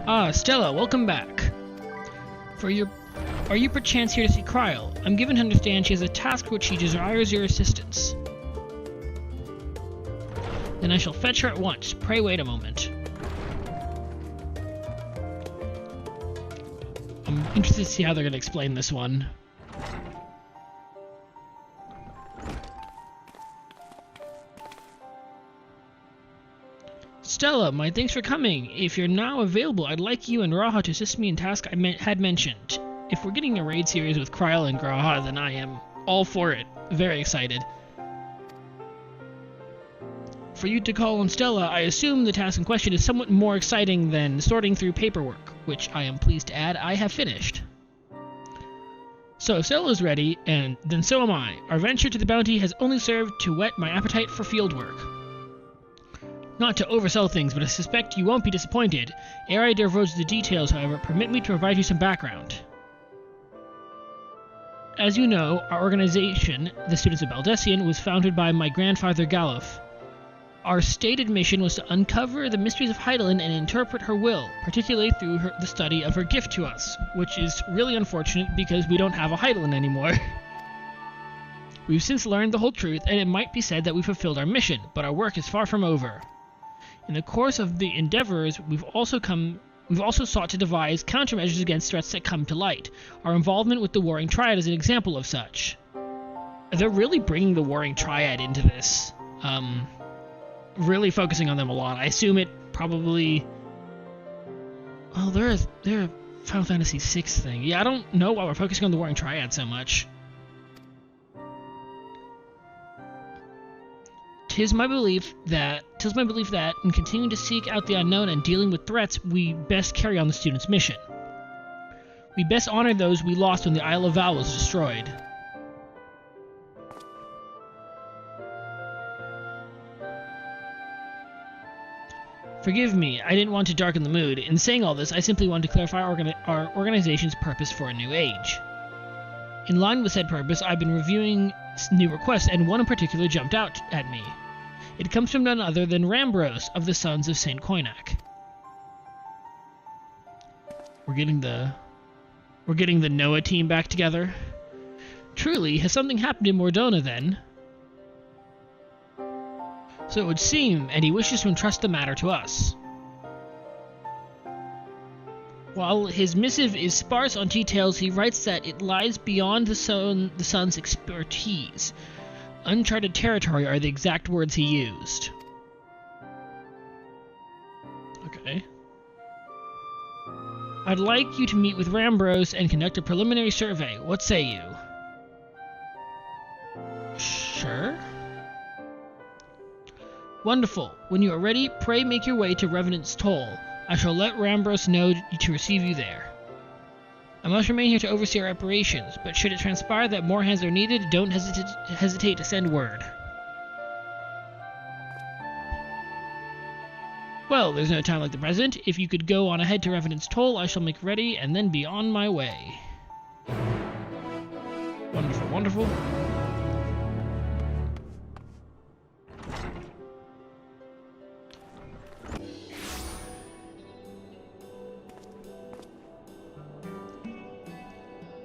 Ah, Stella, welcome back. Are you perchance here to see Kryl? I'm given to understand she has a task which she desires your assistance. Then I shall fetch her at once. Pray wait a moment. I'm interested to see how they're going to explain this one. Stella, my thanks for coming. If you're now available, I'd like you and Raha to assist me in task I had mentioned. If we're getting a raid series with Kryl and Raha, then I am all for it. Very excited. For you to call on Stella, I assume the task in question is somewhat more exciting than sorting through paperwork, which I am pleased to add I have finished. So if Stella is ready, and then so am I. Our venture to the bounty has only served to whet my appetite for field work. Not to oversell things, but I suspect you won't be disappointed. Ere I divulge the details, however, permit me to provide you some background. As you know, our organization, the Students of Baldessian, was founded by my grandfather Galuf. Our stated mission was to uncover the mysteries of Heidelin and interpret her will, particularly through the study of her gift to us, which is really unfortunate because we don't have a Heidelin anymore. We've since learned the whole truth, and it might be said that we fulfilled our mission, but our work is far from over. In the course of the endeavors, we've also sought to devise countermeasures against threats that come to light. Our involvement with the Warring Triad is an example of such. They're really bringing the Warring Triad into this. Really focusing on them a lot. I assume it probably... Well, they're a Final Fantasy VI thing. Yeah, I don't know why we're focusing on the Warring Triad so much. Tis my belief that in continuing to seek out the unknown and dealing with threats, we best carry on the student's mission. We best honor those we lost when the Isle of Val was destroyed. Forgive me, I didn't want to darken the mood. In saying all this, I simply wanted to clarify our organization's purpose for a new age. In line with said purpose, I've been reviewing new requests, and one in particular jumped out at me. It comes from none other than Rambros of the Sons of St. Koinak. We're getting the Noah team back together. Truly, has something happened in Mordona then? So it would seem, and he wishes to entrust the matter to us. While his missive is sparse on details, he writes that it lies beyond the Sun's expertise. Uncharted territory are the exact words he used. Okay. I'd like you to meet with Rambros and conduct a preliminary survey. What say you? Sure. Wonderful. When you are ready, pray make your way to Revenant's Toll. I shall let Rambros know to receive you there. I must remain here to oversee our operations, but should it transpire that more hands are needed, don't hesitate to send word. Well, there's no time like the present. If you could go on ahead to Revenant's Toll, I shall make ready and then be on my way. Wonderful, wonderful.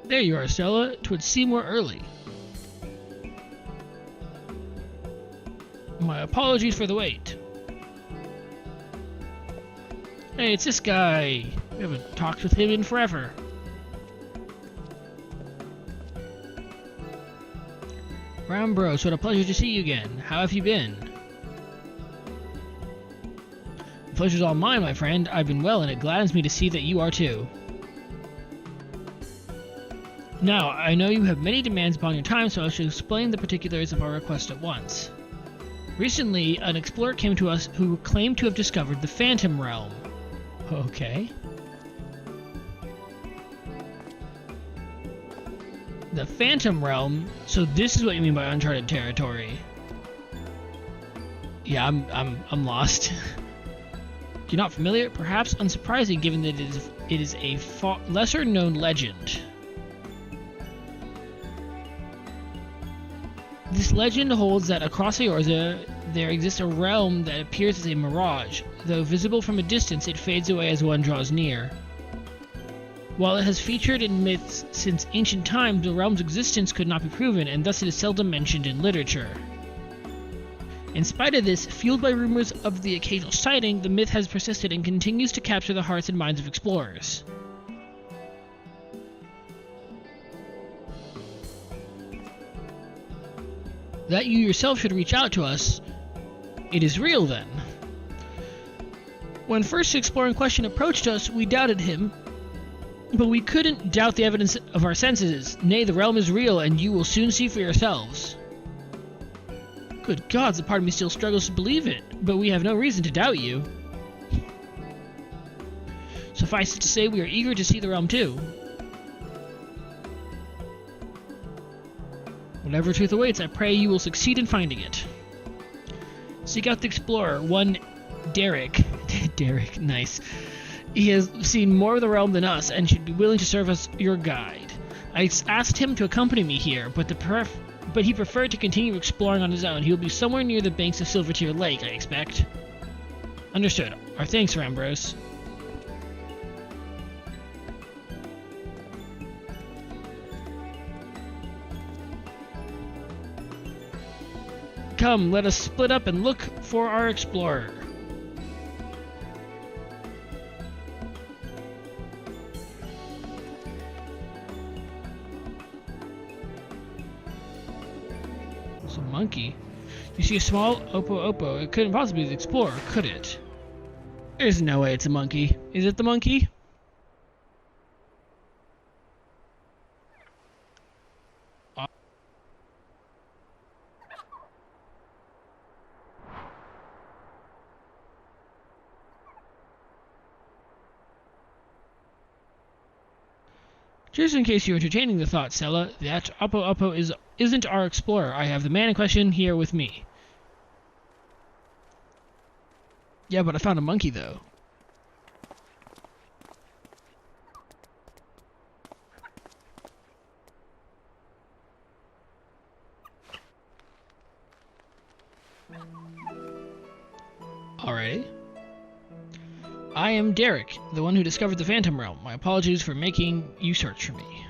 There you are, Stella. 'Twould seem we're early. My apologies for the wait. Hey, it's this guy. We haven't talked with him in forever. Rambros, what a pleasure to see you again. How have you been? The pleasure's all mine, my friend. I've been well, and it gladdens me to see that you are too. Now, I know you have many demands upon your time, so I shall explain the particulars of our request at once. Recently, an explorer came to us who claimed to have discovered the Phantom Realm. Okay. The Phantom Realm? So this is what you mean by uncharted territory. Yeah, I'm lost. You're not familiar? Perhaps unsurprising given that it is a lesser-known legend. This legend holds that across Eorza there exists a realm that appears as a mirage. Though visible from a distance, it fades away as one draws near. While it has featured in myths since ancient times, the realm's existence could not be proven, and thus it is seldom mentioned in literature. In spite of this, fueled by rumors of the occasional sighting, the myth has persisted and continues to capture the hearts and minds of explorers. That you yourself should reach out to us, it is real then. When first the explorer in question approached us, we doubted him, but we couldn't doubt the evidence of our senses. Nay, the realm is real, and you will soon see for yourselves. Good gods, a part of me still struggles to believe it, but we have no reason to doubt you. Suffice it to say, we are eager to see the realm too. Whatever truth awaits, I pray you will succeed in finding it. Seek out the explorer, one Derek. Derek, nice. He has seen more of the realm than us, and should be willing to serve as your guide. I asked him to accompany me here, but he preferred to continue exploring on his own. He will be somewhere near the banks of Silvertear Lake, I expect. Understood. Our thanks, Rambros. Come, let us split up and look for our explorer. It's a monkey. You see a small Opo. It couldn't possibly be the explorer, could it? There's no way it's a monkey. Is it the monkey? Just in case you're entertaining the thought, Sella, that Opo isn't our explorer. I have the man in question here with me. Yeah, but I found a monkey, though. Alrighty. I am Derek, the one who discovered the Phantom Realm. My apologies for making you search for me.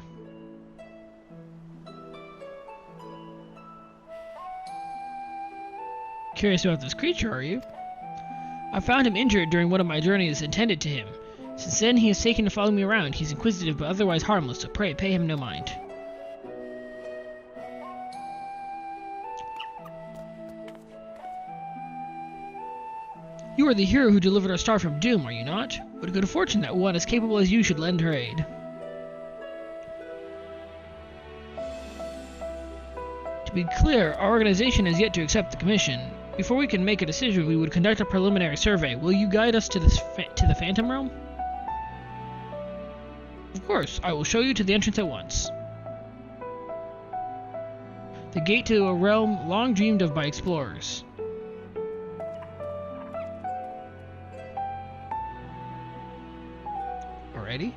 Curious about this creature, are you? I found him injured during one of my journeys intended to him. Since then, he has taken to follow me around. He's inquisitive but otherwise harmless, so pray pay him no mind. You are the hero who delivered our star from doom, are you not? What a good fortune that one as capable as you should lend her aid. To be clear, our organization has yet to accept the commission. Before we can make a decision, we would conduct a preliminary survey. Will you guide us to the Phantom Realm? Of course, I will show you to the entrance at once. The gate to a realm long dreamed of by explorers. Alrighty.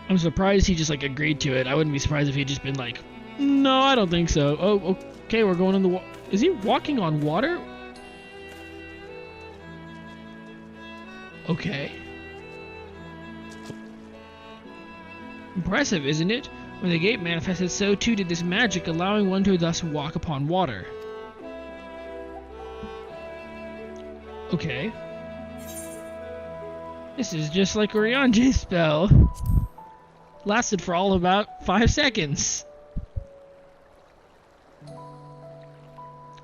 I'm surprised he just agreed to it. I wouldn't be surprised if he had just been like, no, I don't think so. Oh, okay, we're going in the Is he walking on water? Okay. Impressive, isn't it? When the gate manifested, so too did this magic, allowing one to thus walk upon water. Okay. This is just like a Rianji spell. Lasted for all about 5 seconds.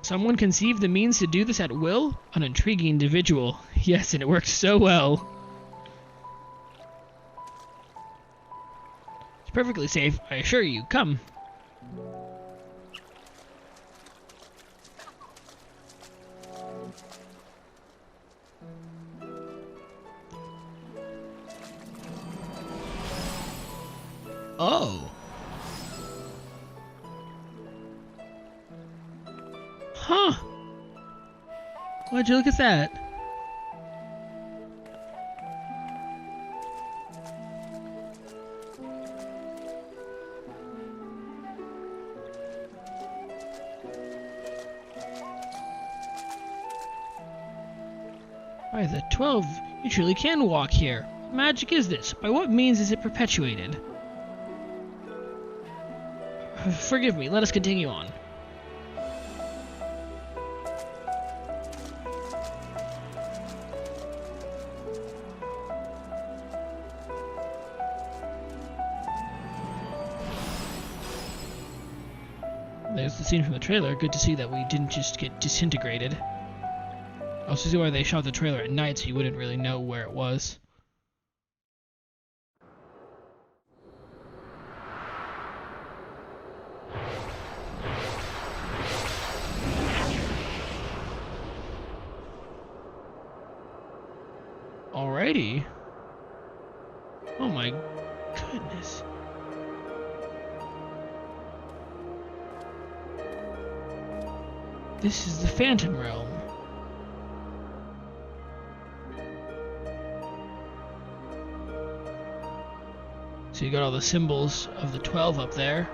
Someone conceived the means to do this at will? An intriguing individual. Yes, and it works so well. It's perfectly safe, I assure you. Come. Oh. Huh. Why'd you look at that? By the 12, you truly can walk here. What magic is this? By what means is it perpetuated? Forgive me, let us continue on. There's the scene from the trailer. Good to see that we didn't just get disintegrated. I also see why they shot the trailer at night, so you wouldn't really know where it was. Alrighty. Oh my goodness. This is the Phantom Realm. So you got all the symbols of the 12 up there.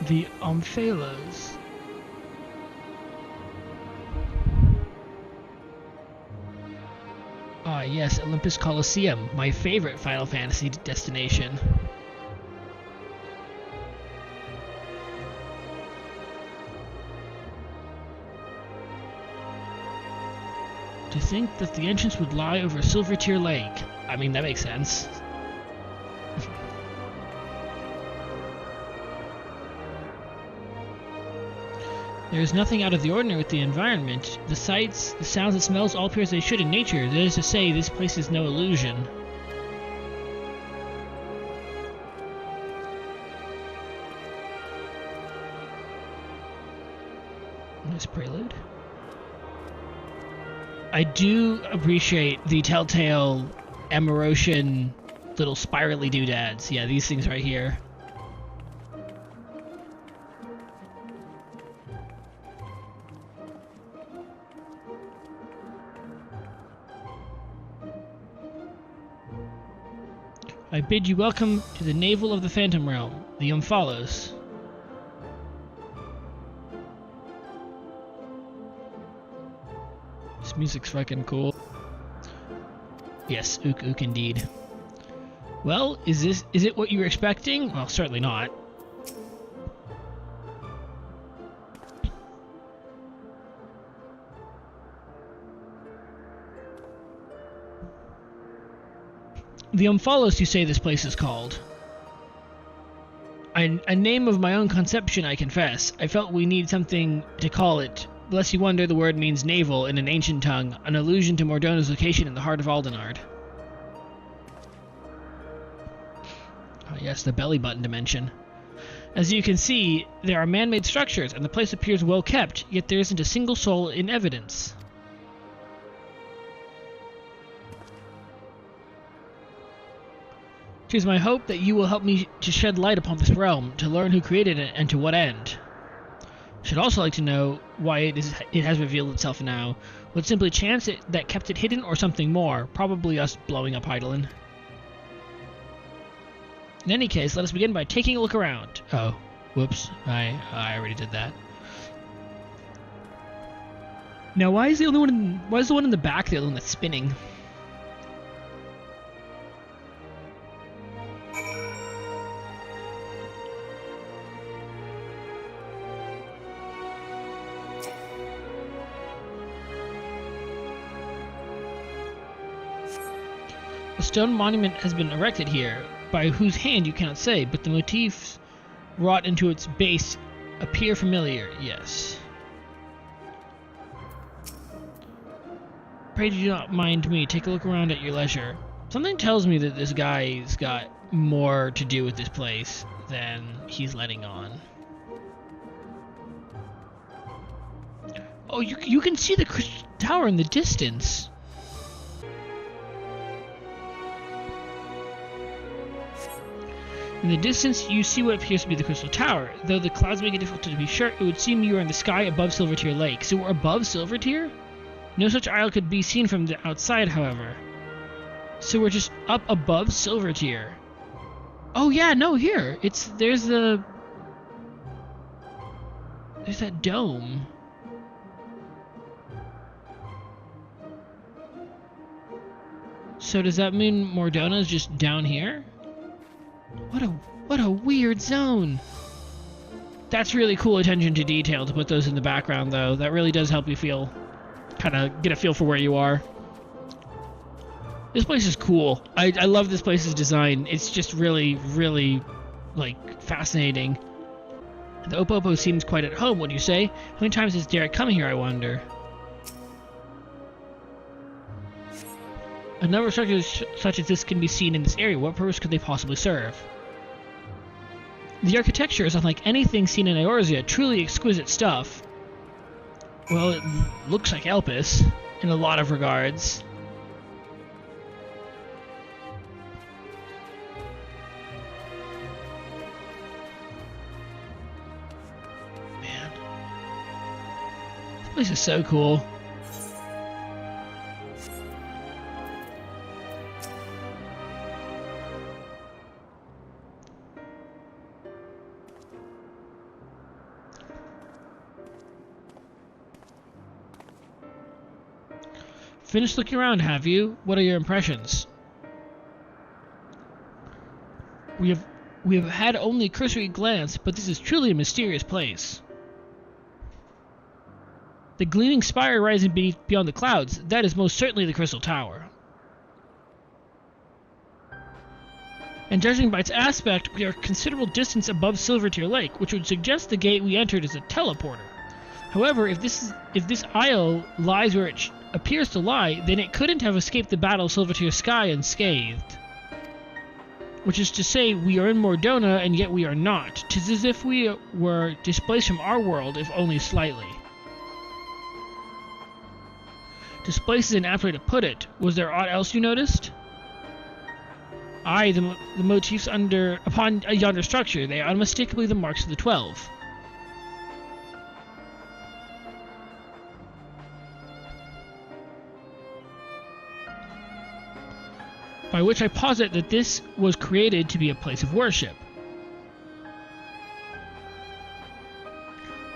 The Omphalos. Ah yes, Olympus Coliseum, my favorite Final Fantasy destination. To think that the entrance would lie over Silvertear Lake. I mean, that makes sense. There is nothing out of the ordinary with the environment. The sights, the sounds, the smells all appear as they should in nature. That is to say, this place is no illusion. Nice prelude. I do appreciate the Telltale Emerocian little spirally doodads. Yeah, these things right here. I bid you welcome to the navel of the Phantom Realm, the Omphalos. This music's fucking cool. Yes, ook indeed. Well, is it what you were expecting? Well, certainly not. The Omphalos, you say this place is called. A name of my own conception, I confess. I felt we need something to call it. Lest you wonder, the word means navel in an ancient tongue, an allusion to Mordona's location in the heart of Aldenard. Oh yes, the belly button dimension. As you can see, there are man-made structures, and the place appears well kept, yet there isn't a single soul in evidence. It is my hope that you will help me to shed light upon this realm, to learn who created it and to what end. I should also like to know why it has revealed itself now. Was it simply chance that kept it hidden, or something more? Probably us blowing up Hydaelyn. In any case, let us begin by taking a look around. Oh, whoops. I already did that. Now, why is the one in the back the only one that's spinning? A stone monument has been erected here, by whose hand you cannot say, but the motifs wrought into its base appear familiar, yes. Pray do not mind me, take a look around at your leisure. Something tells me that this guy's got more to do with this place than he's letting on. Oh, you can see the crystal tower in the distance. In the distance, you see what appears to be the Crystal Tower. Though the clouds make it difficult to be sure, it would seem you are in the sky above Silvertear Lake. So we're above Silvertear? No such isle could be seen from the outside, however. So we're just up above Silvertear. Oh yeah, no, here. There's that dome. So does that mean Mordona's just down here? What a weird zone. That's really cool attention to detail to put those in the background, though. That really does help you get a feel for where you are. This place is cool. I love this place's design. It's just really, really, like, fascinating. The Opopo seems quite at home, would you say? How many times has Derek come here, I wonder? A number of structures such as this can be seen in this area. What purpose could they possibly serve? The architecture is unlike anything seen in Eorzea. Truly exquisite stuff. Well, it looks like Elpis in a lot of regards. Man. This place is so cool. Finished looking around, have you? What are your impressions? We have had only a cursory glance, but this is truly a mysterious place. The gleaming spire rising beyond the clouds, that is most certainly the Crystal Tower. And judging by its aspect, we are a considerable distance above Silvertear Lake, which would suggest the gate we entered is a teleporter. However, if this isle lies where it appears to lie, then it couldn't have escaped the battle of Silvertear Sky unscathed. Which is to say, we are in Mordona, and yet we are not. 'Tis as if we were displaced from our world, if only slightly. Displaced is an apt way to put it. Was there aught else you noticed? Aye, the motifs upon yonder structure. They are unmistakably the marks of the 12. By which I posit that this was created to be a place of worship.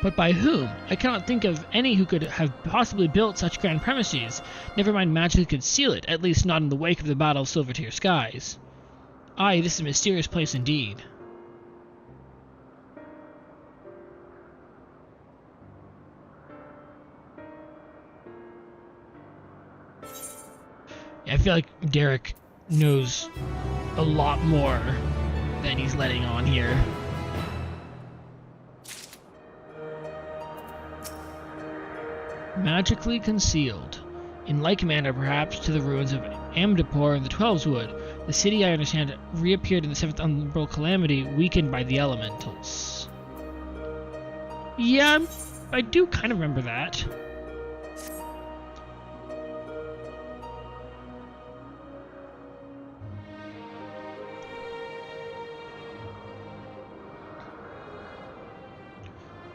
But by whom? I cannot think of any who could have possibly built such grand premises, never mind magically conceal it, at least not in the wake of the Battle of Silvertear Skies. Aye, this is a mysterious place indeed. Yeah, I feel like Derek knows a lot more than he's letting on here. Magically concealed. In like manner, perhaps, to the ruins of Amdapor and the Twelves Wood. The city, I understand, reappeared in the 7th Umbral Calamity, weakened by the elementals. Yeah, I do kind of remember that.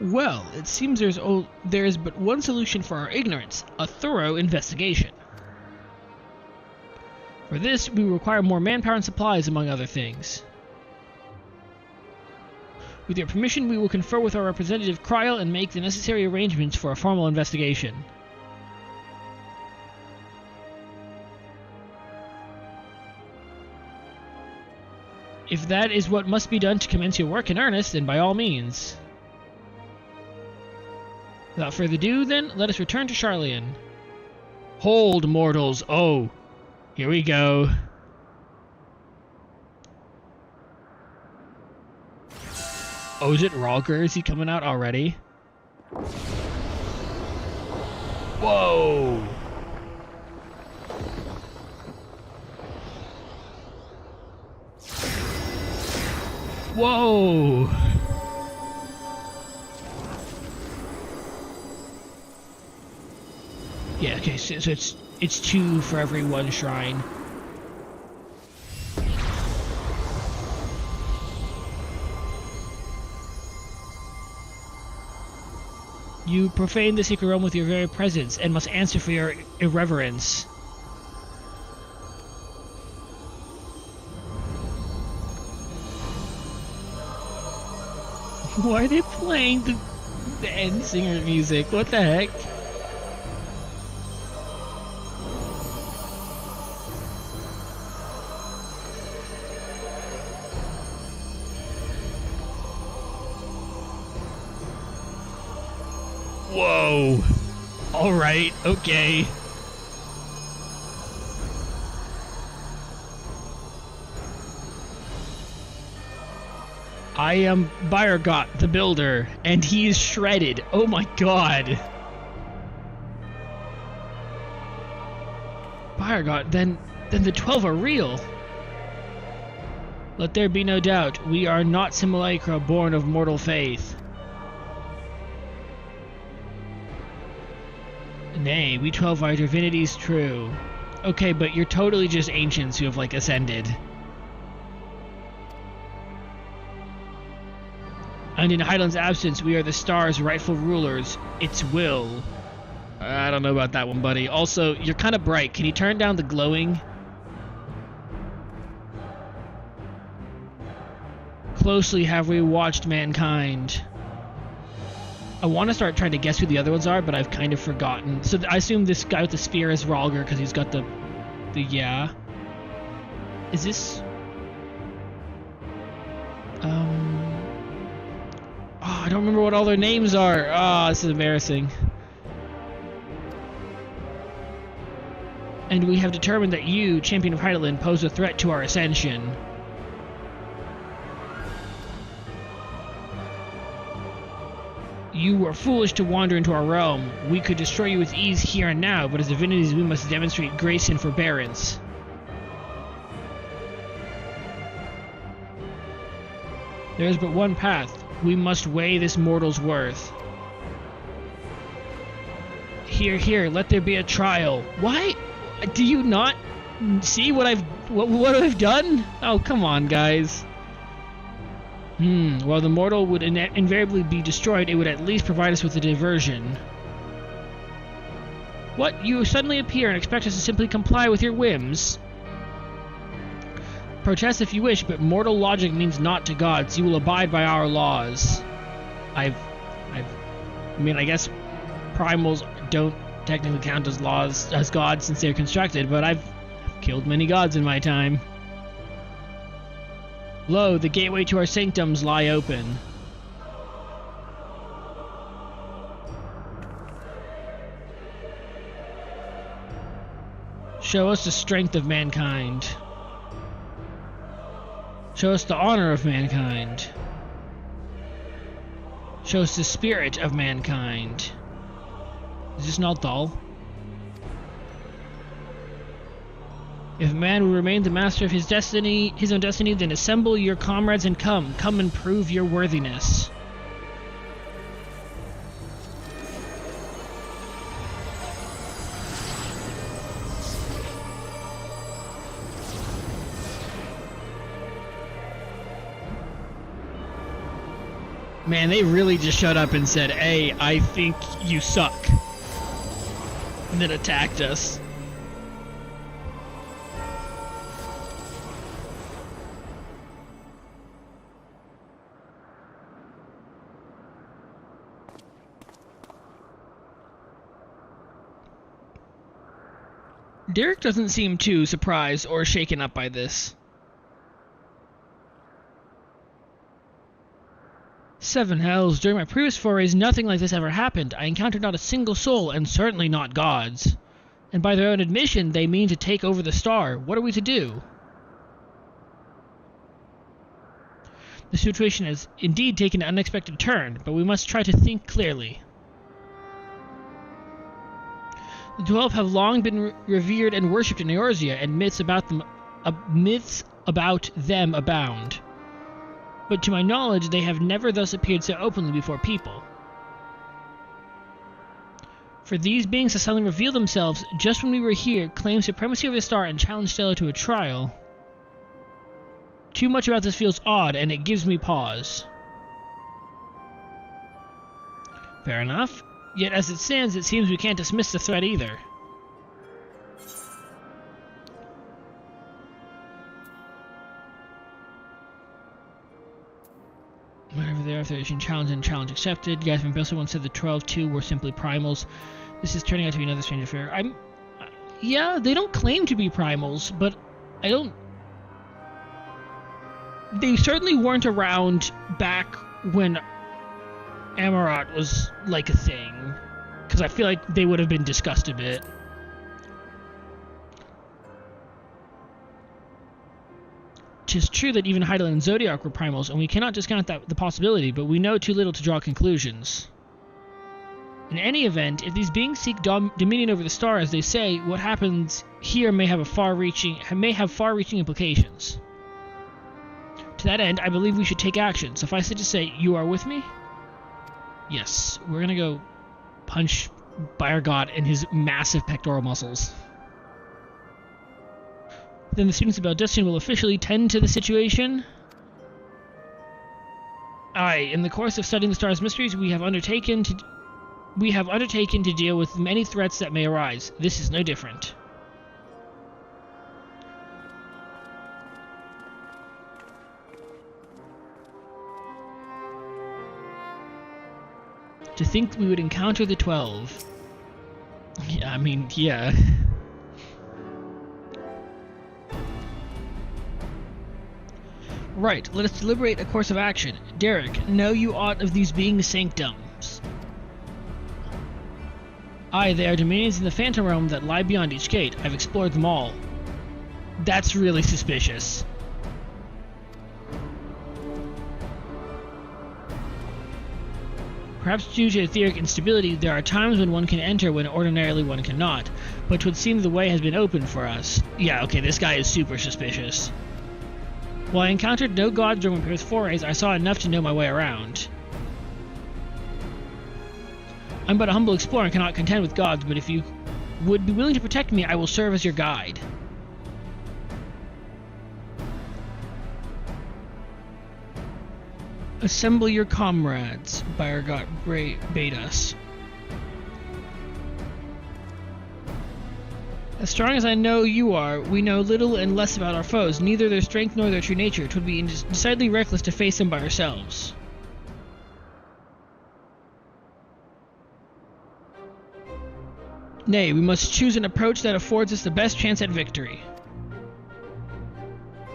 Well, it seems there is but one solution for our ignorance, a thorough investigation. For this, we require more manpower and supplies, among other things. With your permission, we will confer with our representative Kryl and make the necessary arrangements for a formal investigation. If that is what must be done to commence your work in earnest, then by all means. Without further ado, then, let us return to Sharlayan. Hold, mortals! Oh! Here we go. Oh, is it Rogger? Is he coming out already? Whoa! Whoa! Yeah, okay, so it's 2 for every 1 shrine. You profane the sacred realm with your very presence, and must answer for your irreverence. Why are they playing the end singer music? What the heck? Whoa. Alright, okay. I am Bayergot, the builder, and he is shredded. Oh my god. Bayergot, then the 12 are real. Let there be no doubt, we are not simulacra born of mortal faith. Nay, we 12 are divinities true. Okay, but you're totally just ancients who have, like, ascended. And in Hydaelyn's absence, we are the star's rightful rulers, its will. I don't know about that one, buddy. Also, you're kind of bright. Can you turn down the glowing? Closely have we watched mankind. I want to start trying to guess who the other ones are, but I've kind of forgotten. So I assume this guy with the spear is Rhalgr because he's got the yeah. Is this? Oh, I don't remember what all their names are. Oh, this is embarrassing. And we have determined that you, Champion of Hydaelyn, pose a threat to our ascension. You were foolish to wander into our realm. We could destroy you with ease here and now, but as divinities we must demonstrate grace and forbearance. There is but one path. We must weigh this mortal's worth. Here, here, let there be a trial. Why? Do you not see what I've done? Oh, come on, guys. While the mortal would invariably be destroyed, it would at least provide us with a diversion. What? You suddenly appear and expect us to simply comply with your whims? Protest if you wish, but mortal logic means naught to gods. You will abide by our laws. I mean, I guess primals don't technically count as laws as gods since they're constructed, but I've killed many gods in my time. Lo, the gateway to our sanctums lie open. Show us the strength of mankind. Show us the honor of mankind. Show us the spirit of mankind. Is this not dull? If man will remain the master of his own destiny, then assemble your comrades and come and prove your worthiness. Man, they really just shut up and said, "Hey, I think you suck," and then attacked us. Derek doesn't seem too surprised or shaken up by this. 7 hells, during my previous forays nothing like this ever happened. I encountered not a single soul, and certainly not gods. And by their own admission, they mean to take over the star. What are we to do? The situation has indeed taken an unexpected turn, but we must try to think clearly. The 12 have long been revered and worshipped in Eorzea, and myths about them abound. But to my knowledge, they have never thus appeared so openly before people. For these beings to suddenly reveal themselves just when we were here, claim supremacy over the star, and challenge Stella to a trial. Too much about this feels odd, and it gives me pause. Fair enough. Yet as it stands, it seems we can't dismiss the threat either. Whatever the Authorization challenge and challenge accepted. Yasmin Bessel once said the 12-2 were simply primals. This is turning out to be another strange affair. Yeah, they don't claim to be primals, but I don't... They certainly weren't around back when Amarat was like a thing, because I feel like they would have been discussed a bit. Tis true that even Hydaelyn and Zodiac were primals, and we cannot discount the possibility, but we know too little to draw conclusions. In any event, if these beings seek dominion over the star, as they say, what happens here may have far-reaching implications. To that end, I believe we should take action. Suffice it to say, you are with me? Yes, we're gonna go punch Bayergott in his massive pectoral muscles. Then the students of Baldestian will officially tend to the situation. Aye, in the course of studying the star's mysteries, we have undertaken to deal with many threats that may arise. This is no different. To think we would encounter the 12. Yeah, I mean, yeah. Right, let us deliberate a course of action. Derek, know you aught of these beings' sanctums? Aye, they are dominions in the Phantom Realm that lie beyond each gate. I've explored them all. That's really suspicious. Perhaps due to etheric instability, there are times when one can enter when ordinarily one cannot, but 'twould seem the way has been opened for us. Yeah, okay, this guy is super suspicious. While I encountered no gods during my first forays, I saw enough to know my way around. I'm but a humble explorer and cannot contend with gods, but if you would be willing to protect me, I will serve as your guide. Assemble your comrades, Bayergott bade us. As strong as I know you are, we know little and less about our foes, neither their strength nor their true nature. 'Twould be decidedly reckless to face them by ourselves. Nay, we must choose an approach that affords us the best chance at victory.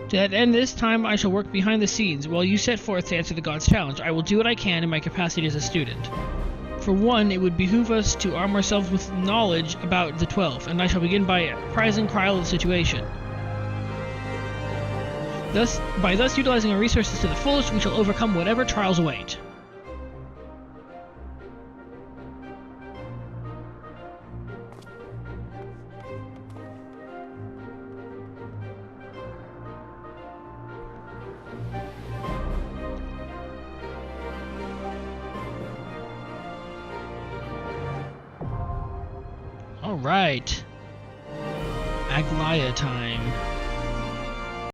To that end, this time I shall work behind the scenes, while you set forth to answer the gods' challenge. I will do what I can in my capacity as a student. For one, it would behoove us to arm ourselves with knowledge about the 12, and I shall begin by apprising Kryl of the situation. By thus utilizing our resources to the fullest, we shall overcome whatever trials await. Alright. Aglaya time.